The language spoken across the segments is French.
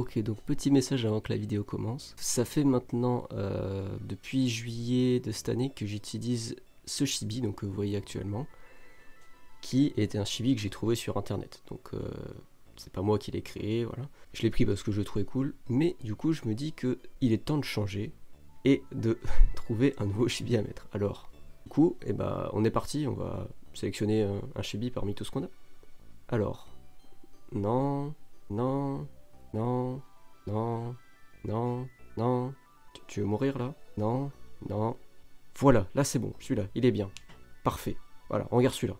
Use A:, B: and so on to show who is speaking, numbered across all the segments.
A: Ok, donc petit message avant que la vidéo commence. Ça fait maintenant depuis juillet de cette année que j'utilise ce chibi, donc que vous voyez actuellement, qui était un chibi que j'ai trouvé sur internet. Donc c'est pas moi qui l'ai créé, voilà. Je l'ai pris parce que je le trouvais cool, mais du coup je me dis que il est temps de changer et de trouver un nouveau chibi à mettre. Alors, du coup, on est parti, on va sélectionner un chibi parmi tout ce qu'on a. Alors, non, non, non, non, non, non. Tu veux mourir là? Non, non. Voilà, là c'est bon, celui-là, il est bien. Parfait. Voilà, on regarde celui-là.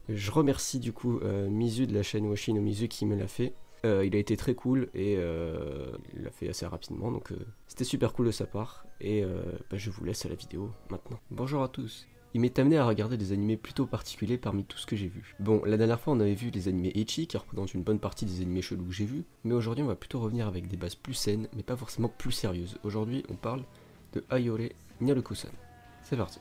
A: Je remercie du coup Mizu de la chaîne Washi no Mizu qui me l'a fait. Il a été très cool et il l'a fait assez rapidement, donc c'était super cool de sa part. Et je vous laisse à la vidéo maintenant. Bonjour à tous. Il m'est amené à regarder des animés plutôt particuliers parmi tout ce que j'ai vu. Bon, la dernière fois on avait vu les animés ecchi qui représentent une bonne partie des animés chelous que j'ai vus, mais aujourd'hui on va plutôt revenir avec des bases plus saines, mais pas forcément plus sérieuses. Aujourd'hui on parle de Ayore Nyaruko-san. C'est parti.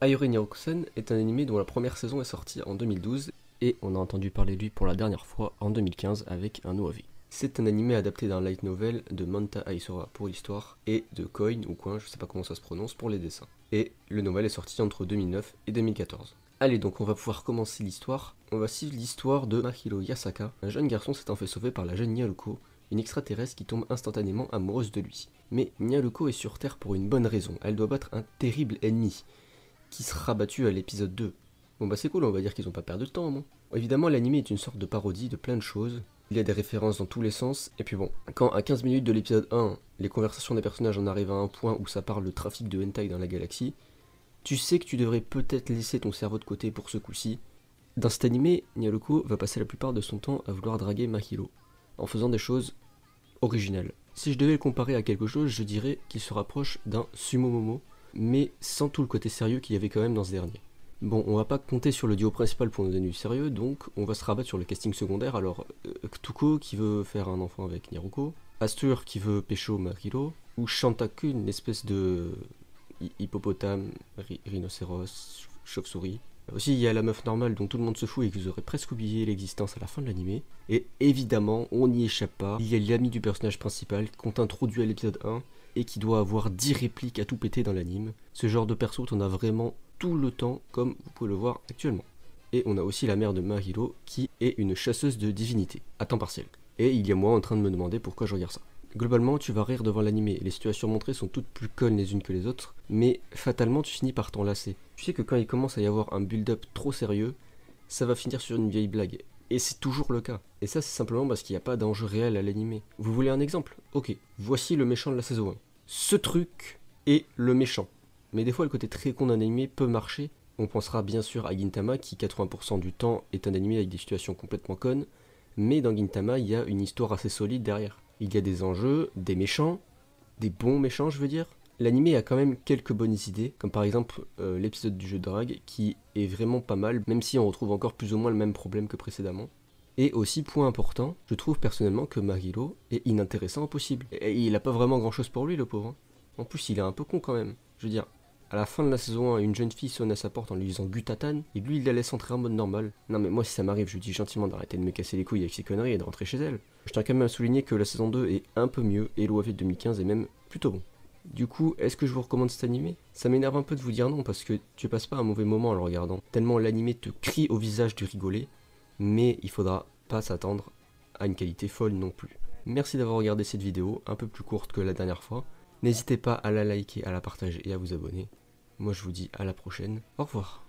A: Ayore Nyaruko-san est un animé dont la première saison est sortie en 2012 et on a entendu parler de lui pour la dernière fois en 2015 avec un OAV. C'est un animé adapté d'un light novel de Manta Aisora pour l'histoire et de Coin ou Coin, je sais pas comment ça se prononce, pour les dessins. Et le novel est sorti entre 2009 et 2014. Allez, donc on va pouvoir commencer l'histoire. On va suivre l'histoire de Mahiro Yasaka, un jeune garçon s'étant fait sauver par la jeune Nyaruko, une extraterrestre qui tombe instantanément amoureuse de lui. Mais Nyaruko est sur Terre pour une bonne raison, elle doit battre un terrible ennemi, qui sera battu à l'épisode 2. Bon bah c'est cool, on va dire qu'ils ont pas perdu de temps au moins. Évidemment l'anime est une sorte de parodie de plein de choses, il y a des références dans tous les sens, et puis bon, quand à 15 minutes de l'épisode 1, les conversations des personnages en arrivent à un point où ça parle de trafic de hentai dans la galaxie, tu sais que tu devrais peut-être laisser ton cerveau de côté pour ce coup-ci. Dans cet animé, Nyaruko va passer la plupart de son temps à vouloir draguer Mahiro, en faisant des choses originales. Si je devais le comparer à quelque chose, je dirais qu'il se rapproche d'un Sumo Momo, mais sans tout le côté sérieux qu'il y avait quand même dans ce dernier. Bon, on va pas compter sur le duo principal pour nous donner du sérieux, donc on va se rabattre sur le casting secondaire. Alors, Ktuko qui veut faire un enfant avec Nyaruko, Astur qui veut pécho Mahiro, ou Shantaku, une espèce de hippopotame, rhinocéros, chauve-souris. Aussi, il y a la meuf normale dont tout le monde se fout et que vous aurez presque oublié l'existence à la fin de l'animé. Et évidemment, on n'y échappe pas, il y a l'ami du personnage principal qu'on introduit à l'épisode 1, et qui doit avoir 10 répliques à tout péter dans l'anime. Ce genre de perso, t'en as vraiment tout le temps, comme vous pouvez le voir actuellement. Et on a aussi la mère de Mahiro, qui est une chasseuse de divinités, à temps partiel. Et il y a moi en train de me demander pourquoi je regarde ça. Globalement, tu vas rire devant l'animé, les situations montrées sont toutes plus connes les unes que les autres, mais fatalement tu finis par t'en lasser. Tu sais que quand il commence à y avoir un build-up trop sérieux, ça va finir sur une vieille blague. Et c'est toujours le cas. Et ça c'est simplement parce qu'il n'y a pas d'enjeu réel à l'animé. Vous voulez un exemple? Ok, voici le méchant de la saison 1. Ce truc est le méchant. Mais des fois le côté très con d'un animé peut marcher. On pensera bien sûr à Gintama qui 80% du temps est un animé avec des situations complètement connes. Mais dans Gintama il y a une histoire assez solide derrière. Il y a des enjeux, des méchants, des bons méchants je veux dire. L'animé a quand même quelques bonnes idées, comme par exemple l'épisode du jeu de drague qui est vraiment pas mal, même si on retrouve encore plus ou moins le même problème que précédemment. Et aussi, point important, je trouve personnellement que Mahiro est inintéressant au possible. Et il a pas vraiment grand chose pour lui, le pauvre. En plus, il est un peu con quand même. Je veux dire, à la fin de la saison 1, une jeune fille sonne à sa porte en lui disant Gutatan, et lui il la laisse entrer en mode normal. Non mais moi si ça m'arrive, je lui dis gentiment d'arrêter de me casser les couilles avec ses conneries et de rentrer chez elle. Je tiens quand même à souligner que la saison 2 est un peu mieux, et l'OAV de 2015 est même plutôt bon. Du coup, est-ce que je vous recommande cet animé? Ça m'énerve un peu de vous dire non, parce que tu passes pas un mauvais moment en le regardant. Tellement l'animé te crie au visage du rigoler, mais il faudra pas s'attendre à une qualité folle non plus. Merci d'avoir regardé cette vidéo, un peu plus courte que la dernière fois. N'hésitez pas à la liker, à la partager et à vous abonner. Moi je vous dis à la prochaine, au revoir.